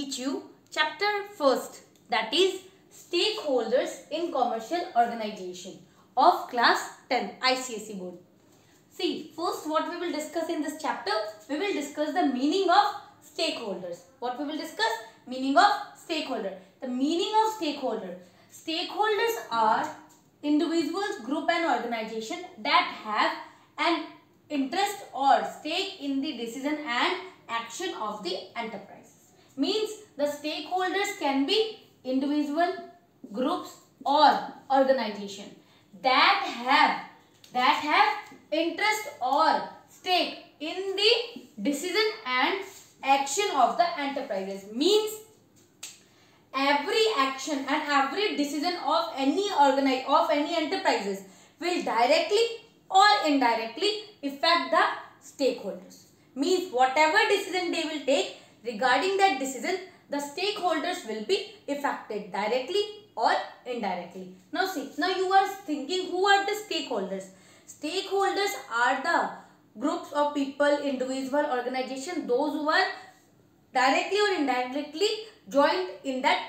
teach you chapter first, that is stakeholders in commercial organization of class 10 ICSE board. See, first what we will discuss in this chapter, we will discuss the meaning of stakeholders. What we will discuss? Meaning of stakeholder. The meaning of stakeholder. Stakeholders are individuals, group and organization that have an interest or stake in the decision and action of the enterprise. Means the stakeholders can be individual, groups or organization that have interest or stake in the decision and action of the enterprises. Means every action and every decision of any enterprises will directly or indirectly affect the stakeholders. Means whatever decision they will take regarding that decision, the stakeholders will be affected directly or indirectly. Now see, now you are thinking, who are the stakeholders? Stakeholders are the groups of people, individual, organization, those who are directly or indirectly joined in that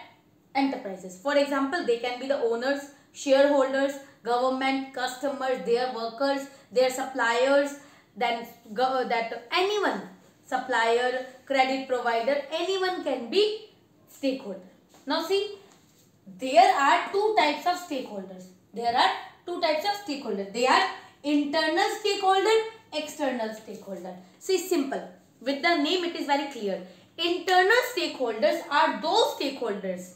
enterprises. For example, they can be the owners, shareholders, government, customers, their workers, their suppliers, then that anyone, supplier, credit provider, anyone can be stakeholder. Now see, there are two types of stakeholders. There are two types of stakeholders. They are internal stakeholder, external stakeholder. See, simple. With the name it is very clear. Internal stakeholders are those stakeholders.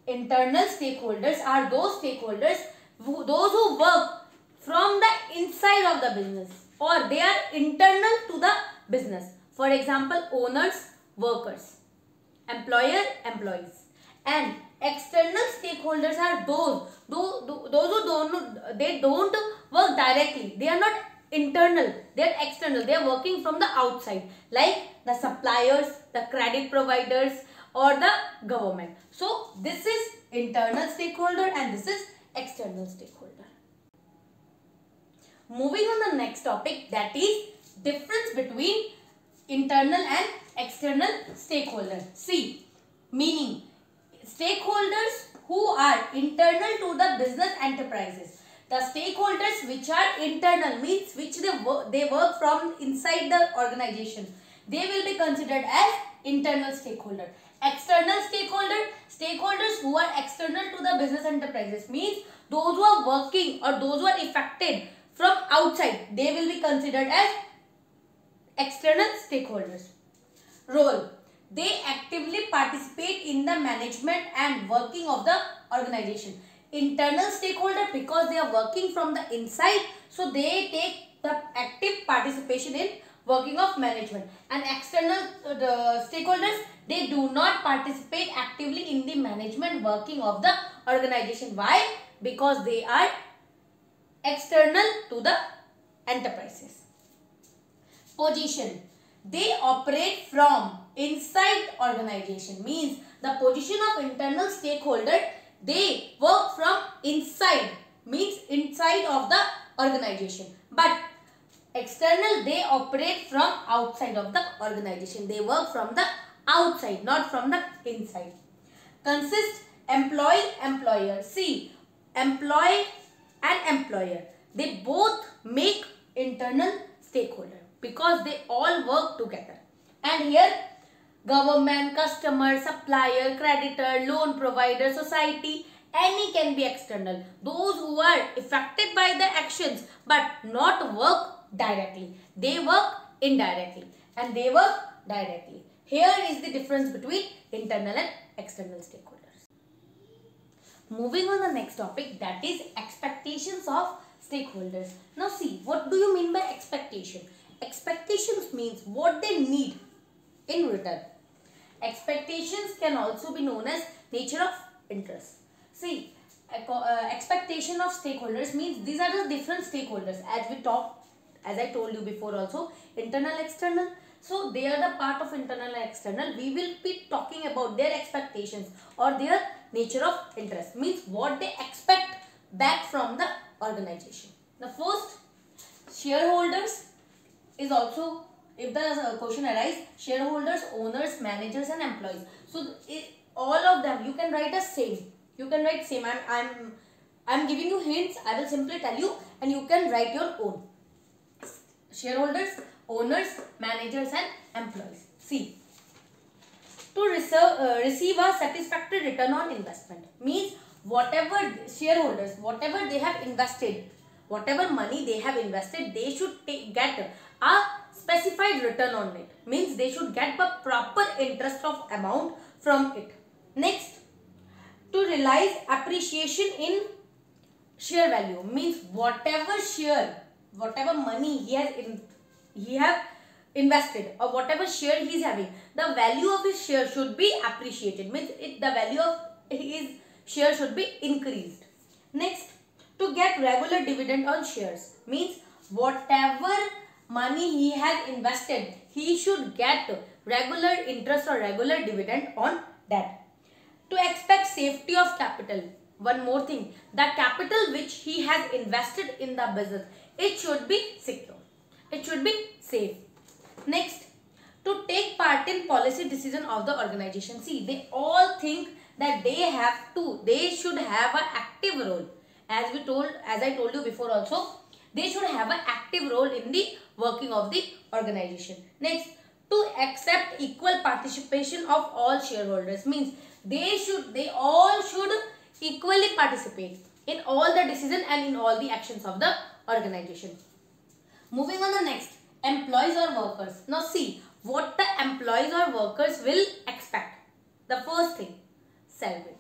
Internal stakeholders are those stakeholders those who work from the inside of the business, or they are internal to the business. For example, owners, workers, employer, employees. And external stakeholders are those who don't work directly. They are not internal, they are external. They are working from the outside, like the suppliers, the credit providers or the government. So this is internal stakeholder and this is external stakeholder. Moving on the next topic, that is difference between internal and external stakeholder. See, meaning stakeholders who are internal to the business enterprises. The stakeholders which are internal means which they work from inside the organization. They will be considered as internal stakeholder. External stakeholder, stakeholders who are external to the business enterprises means those who are working or those who are affected from outside. They will be considered as external stakeholders. Role. They actively participate in the management and working of the organization. Internal stakeholder, because they are working from the inside, so they take the active participation in working of management. And external stakeholders, they do not participate actively in the management working of the organization. Why? Because they are external to the enterprises. Position. They operate from inside organization. Means the position of internal stakeholder, they work from inside, means inside of the organization. But external, they operate from outside of the organization. They work from the outside, not from the inside. Consist employee, employer. See, employee and employer, they both make internal stakeholder because they all work together. And here government, customer, supplier, creditor, loan provider, society, any can be external. Those who are affected by the actions but not work directly. They work indirectly and they work directly. Here is the difference between internal and external stakeholders. Moving on the next topic, that is expectations of stakeholders. Now see, what do you mean by expectation? Expectations means what they need in return. Expectations can also be known as nature of interest. See, expectation of stakeholders means these are the different stakeholders as I told you before also, internal, external. So they are the part of internal and external. We will be talking about their expectations or their nature of interest. Means what they expect back from the organization. The first, shareholders is also if the question arises, shareholders, owners, managers and employees. So all of them you can write as same. You can write same. I'm giving you hints. I will simply tell you and you can write your own. Shareholders, owners, managers and employees. See, to receive a satisfactory return on investment means whatever shareholders, whatever they have invested, whatever money they have invested, they should get a specified return on it. Means they should get the proper interest of amount from it. Next, to realize appreciation in share value means whatever share, whatever money he have invested or whatever share he is having, the value of his share should be appreciated. Means the value of his share should be increased. Next, to get regular dividend on shares means whatever money he has invested, he should get regular interest or regular dividend on that. To expect safety of capital. One more thing, the capital which he has invested in the business, it should be secure. It should be safe. Next, to take part in policy decision of the organization. See, they all think that they should have an active role. As I told you before also, they should have an active role in the working of the organization. Next, to accept equal participation of all shareholders means they all should equally participate in all the decision and in all the actions of the organization. Moving on the next, employees or workers. Now see what the employees or workers will expect. The first thing, salary.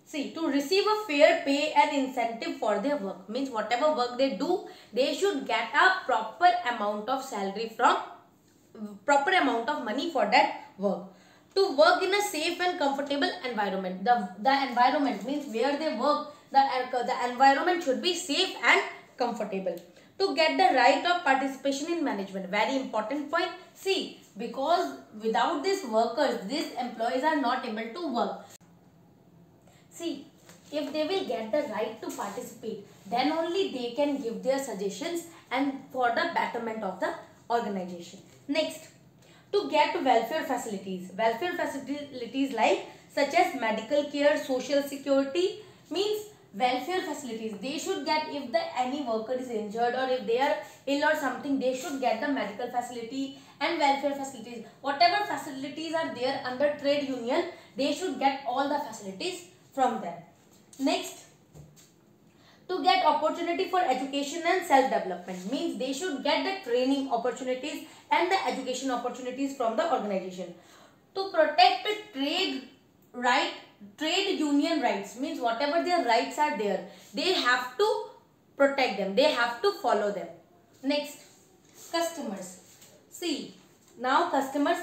See, to receive a fair pay and incentive for their work means whatever work they do, they should get a proper amount of salary from proper amount of money for that work. To work in a safe and comfortable environment. The environment means where they work, the environment should be safe and comfortable. To get the right of participation in management. Very important point. See, because without these workers, these employees are not able to work. See, if they will get the right to participate, then only they can give their suggestions and for the betterment of the organization. Next, to get welfare facilities. Welfare facilities like such as medical care, social security means welfare facilities. They should get, if any worker is injured or if they are ill or something, they should get the medical facility and welfare facilities. Whatever facilities are there under trade union, they should get all the facilities from them. Next, to get opportunity for education and self-development means they should get the training opportunities and the education opportunities from the organization. To protect the trade union rights means whatever their rights are there, they have to protect them, they have to follow them. Next, customers. See, now customers,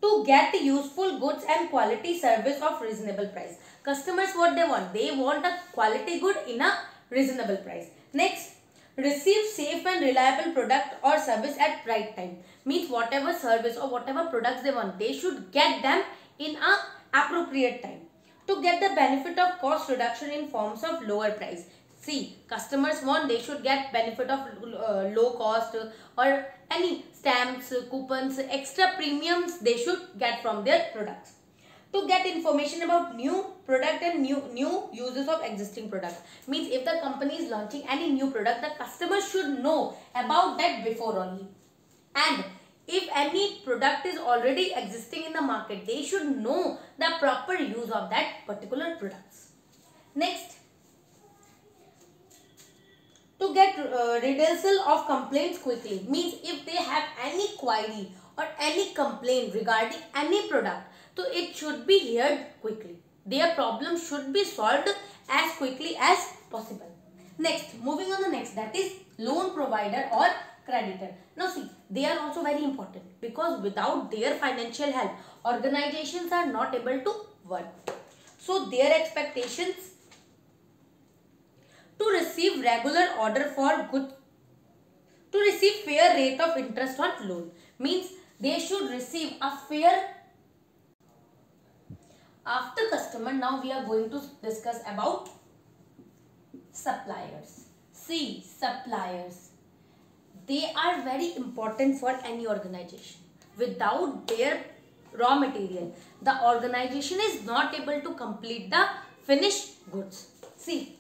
to get useful goods and quality service of reasonable price. Customers, what they want? They want a quality good in a reasonable price. Next, receive safe and reliable product or service at right time. Means whatever service or whatever products they want, they should get them in a appropriate time. To get the benefit of cost reduction in forms of lower price. See, customers want, they should get benefit of low cost or any stamps, coupons, extra premiums they should get from their products. To get information about new product and new uses of existing product. Means if the company is launching any new product, the customer should know about that before only. And if any product is already existing in the market, they should know the proper use of that particular products. Next, to get redressal of complaints quickly. Means if they have any query or any complaint regarding any product, so it should be heard quickly. Their problem should be solved as quickly as possible. Next, moving on the next, that is loan provider or creditor. Now see, they are also very important because without their financial help, organizations are not able to work. So their expectations to receive regular order for good, to receive fair rate of interest on loan means they should receive a fair. After customer, now we are going to discuss about suppliers. See, suppliers, they are very important for any organization. Without their raw material, the organization is not able to complete the finished goods. See,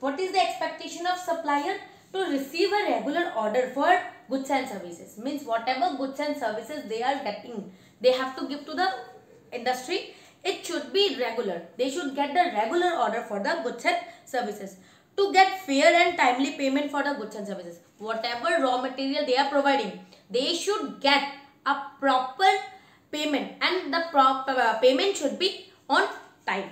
what is the expectation of supplier? To receive a regular order for goods and services. Means whatever goods and services they are getting, they have to give to the industry. It should be regular. They should get the regular order for the goods and services. To get fair and timely payment for the goods and services. Whatever raw material they are providing, they should get a proper payment, and the proper payment should be on time.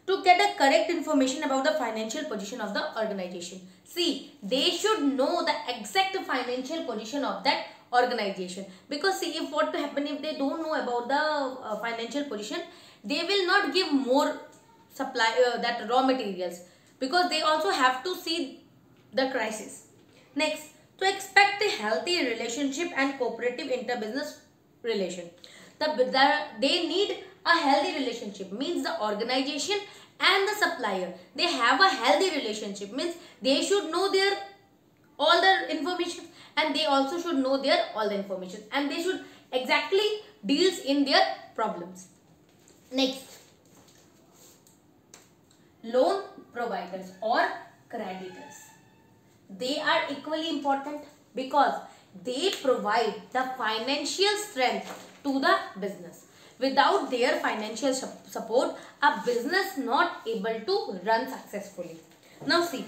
To get a correct information about the financial position of the organization. See, they should know the exact financial position of that organization. Because see, if what to happen if they don't know about the financial position, they will not give more supply that raw materials, because they also have to see the crisis. Next, to expect a healthy relationship and cooperative interbusiness relation. They need a healthy relationship, means the organization and the supplier, they have a healthy relationship, means they should know their all the information, and they also should know their all the information, and they should exactly deals in their problems. Next, loan providers or creditors. They are equally important because they provide the financial strength to the business. Without their financial support, a business not able to run successfully. Now see,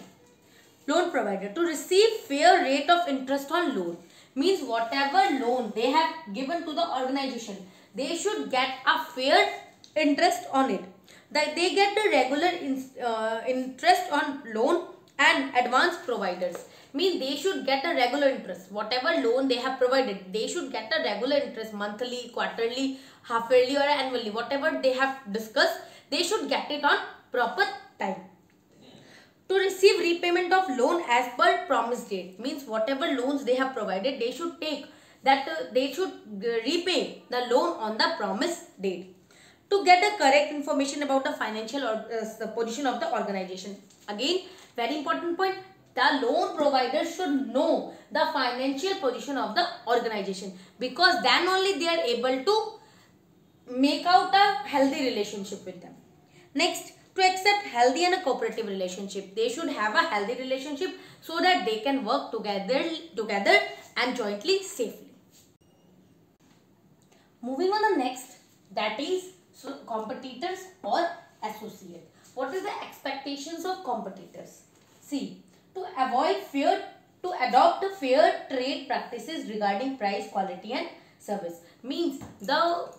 loan provider, to receive fair rate of interest on loan, means whatever loan they have given to the organization, they should get a fair interest on it. That they get the regular interest on loan, and advance providers, mean they should get a regular interest. Whatever loan they have provided, they should get a regular interest, monthly, quarterly, half yearly or annually. Whatever they have discussed, they should get it on proper time. To receive repayment of loan as per promise date, means whatever loans they have provided, they should take that they should repay the loan on the promise date. To get a correct information about the financial position of the organization. Again, very important point, the loan provider should know the financial position of the organization, because then only they are able to make out a healthy relationship with them. Next, to accept healthy and a cooperative relationship, they should have a healthy relationship so that they can work together and jointly safely. Moving on the next, that is competitors or associate. What is the expectations of competitors? See, to adopt fair trade practices regarding price, quality and service, means the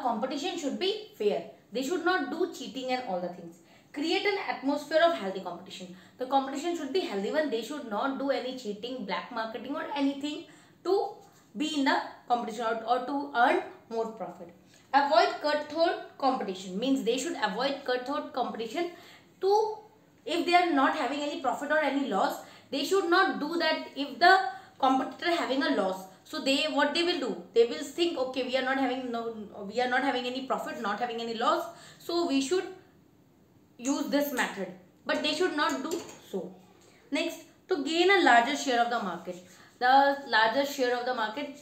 competition should be fair. They should not do cheating and all the things. Create an atmosphere of healthy competition. The competition should be healthy one. They should not do any cheating, black marketing or anything to be in the competition or to earn more profit. Avoid cutthroat competition, means they should avoid cutthroat competition. To if they are not having any profit or any loss, they should not do that. If the competitor having a loss, so what they will do, they will think, okay, we are not having any profit, not having any loss, so we should use this method, but they should not do so. Next, to gain a larger share of the market,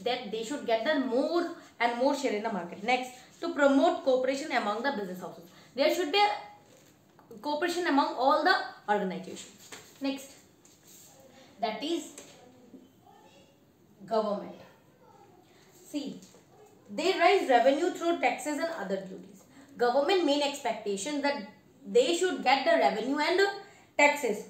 that they should get the more and more share in the market. Next, to promote cooperation among the business houses, there should be a cooperation among all the organizations. Next, that is government. See, they raise revenue through taxes and other duties. Government main expectation that they should get the revenue and taxes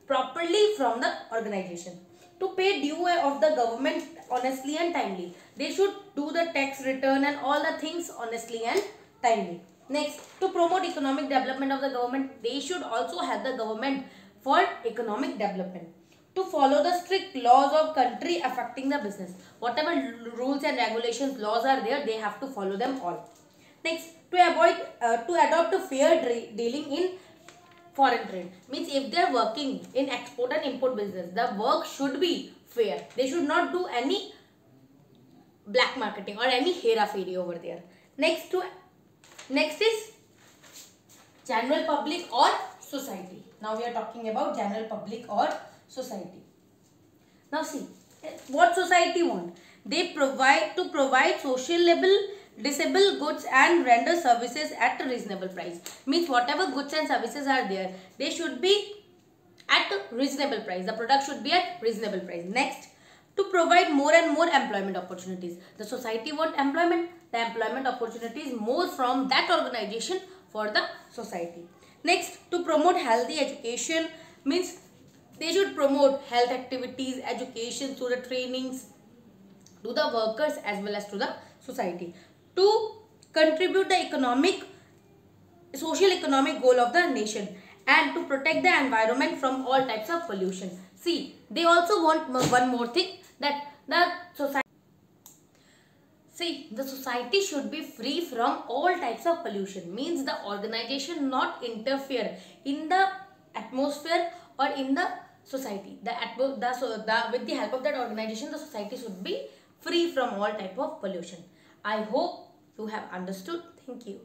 properly from the organization. To pay due of the government honestly and timely, they should do the tax return and all the things honestly and timely. Next, to promote economic development of the government, they should also help the government for economic development. To follow the strict laws of country affecting the business, whatever rules and regulations, laws are there, they have to follow them all. Next, to adopt a fair dealing in foreign trade, means if they are working in export and import business, the work should be fair. They should not do any black marketing or any hera-pheri over there. Next is general public or society. Now we are talking about general public or society. Now see, what society want? They provide sociable, disabled goods and render services at a reasonable price. Means whatever goods and services are there, they should be at a reasonable price. The product should be at reasonable price. Next, to provide more and more employment opportunities. The society want employment. The employment opportunities more from that organization for the society. Next, to promote healthy education, means they should promote health activities, education through the trainings to the workers as well as to the society. To contribute the social economic goal of the nation, and to protect the environment from all types of pollution. See, they also want one more thing, that the society should be free from all types of pollution. Means the organization not interfere in the atmosphere or in the society. With the help of that organization, the society should be free from all type of pollution. I hope you have understood. Thank you.